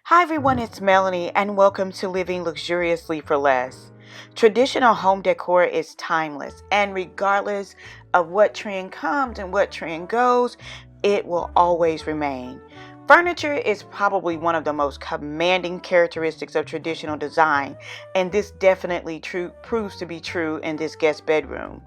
Hi everyone, it's Melanie and welcome to Living Luxuriously for Less. Traditional home decor is timeless, and regardless of what trend comes and what trend goes, it will always remain. Furniture is probably one of the most commanding characteristics of traditional design, and this definitely proves to be true in this guest bedroom.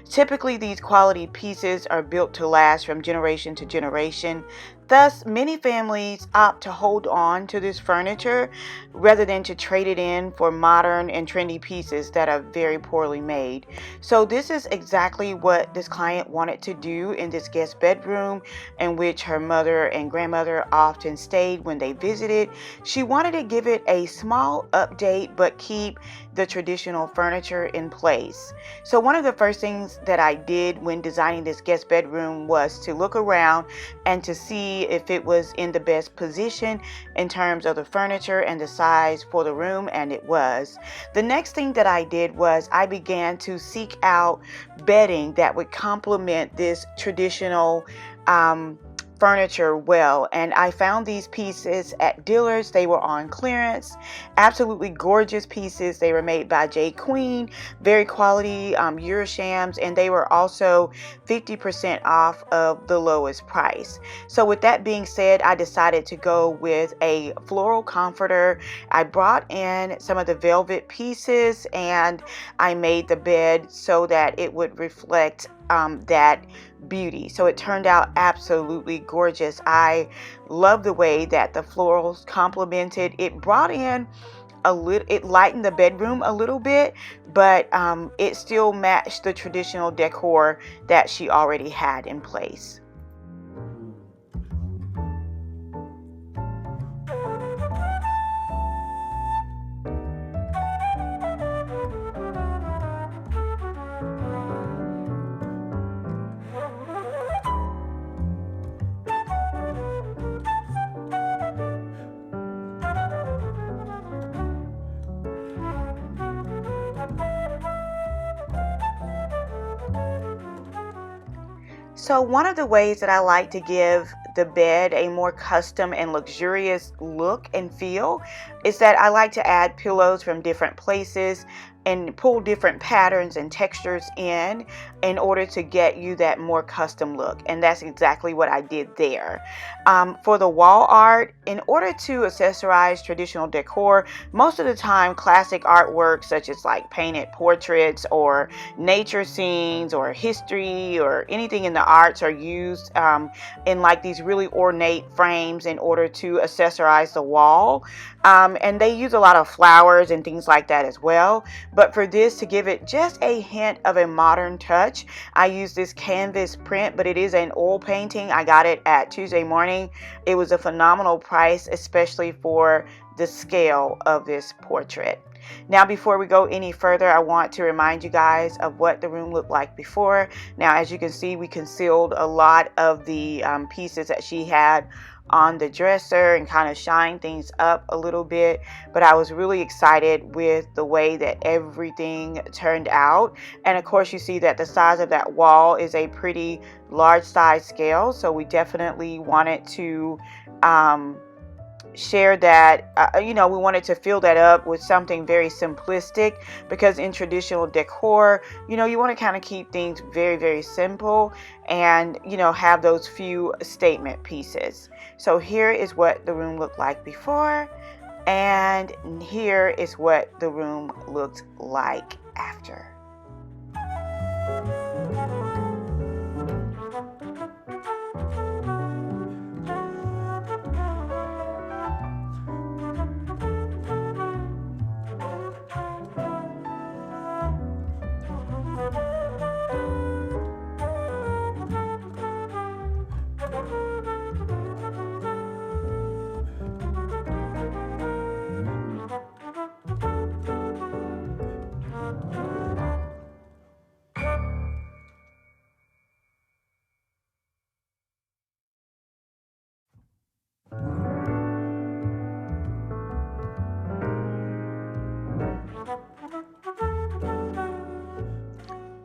Typically, these quality pieces are built to last from generation to generation. Thus, many families opt to hold on to this furniture rather than to trade it in for modern and trendy pieces that are very poorly made. So this is exactly what this client wanted to do in this guest bedroom, in which her mother and grandmother often stayed when they visited. She wanted to give it a small update but keep the traditional furniture in place. So one of the first things that I did when designing this guest bedroom was to look around and to see if it was in the best position in terms of the furniture and the size for the room, and it was. The next thing that I did was I began to seek out bedding that would complement this traditional furniture well, and I found these pieces at Dillard's. They were on clearance. Absolutely gorgeous pieces. They were made by J Queen, very quality Euroshams, and they were also 50% off of the lowest price. So with that being said, I decided to go with a floral comforter. I brought in some of the velvet pieces and I made the bed so that it would reflect that beauty. So it turned out absolutely gorgeous. I love the way that the florals complemented. It brought in it lightened the bedroom a little bit, but it still matched the traditional decor that she already had in place. So one of the ways that I like to give the bed a more custom and luxurious look and feel is that I like to add pillows from different places and pull different patterns and textures in order to get you that more custom look, and that's exactly what I did there. For the wall art, in order to accessorize traditional decor, most of the time classic artwork such as like painted portraits or nature scenes or history or anything in the arts are used in like these really ornate frames in order to accessorize the wall, and they use a lot of flowers and things like that as well. But for this, to give it just a hint of a modern touch, I use this canvas print, but it is an oil painting. I got it at Tuesday Morning. It was a phenomenal price, especially for the scale of this portrait. Now, before we go any further, I want to remind you guys of what the room looked like before. Now, as you can see, we concealed a lot of the pieces that she had on the dresser and kind of shine things up a little bit, but I was really excited with the way that everything turned out. And of course, you see that the size of that wall is a pretty large size scale, so we definitely wanted to share that, we wanted to fill that up with something very simplistic, because in traditional decor, you want to kind of keep things very, very simple and, have those few statement pieces. So here is what the room looked like before, and here is what the room looked like after.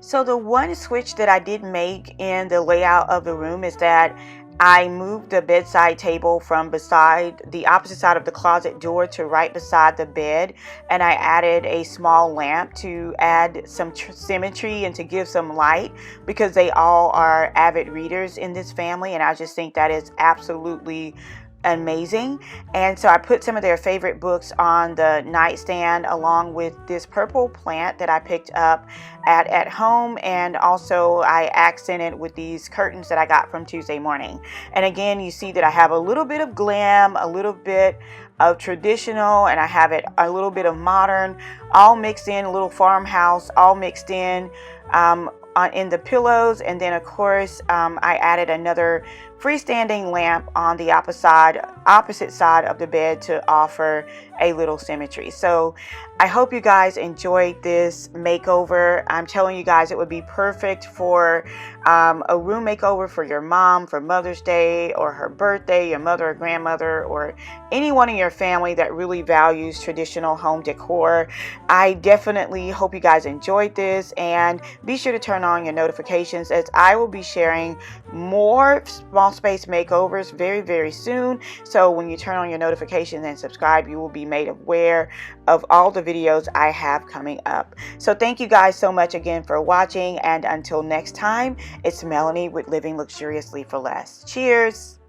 So the one switch that I did make in the layout of the room is that I moved the bedside table from beside the opposite side of the closet door to right beside the bed, and I added a small lamp to add some symmetry and to give some light, because they all are avid readers in this family, and I just think that is absolutely amazing. And so I put some of their favorite books on the nightstand, along with this purple plant that I picked up at home, and also I accented with these curtains that I got from Tuesday Morning. And again, you see that I have a little bit of glam, a little bit of traditional, and I have it a little bit of modern, all mixed in, a little farmhouse all mixed in the pillows. And then of course I added another freestanding lamp on the opposite side of the bed to offer a little symmetry. So I hope you guys enjoyed this makeover. I'm telling you guys, it would be perfect for a room makeover for your mom for Mother's Day or her birthday, your mother or grandmother, or anyone in your family that really values traditional home decor. I definitely hope you guys enjoyed this, and be sure to turn on your notifications, as I will be sharing more small space makeovers very, very soon. So when you turn on your notifications and subscribe, you will be made aware of all the videos I have coming up. So thank you guys so much again for watching, and until next time, it's Melanie with Living Luxuriously for Less. Cheers!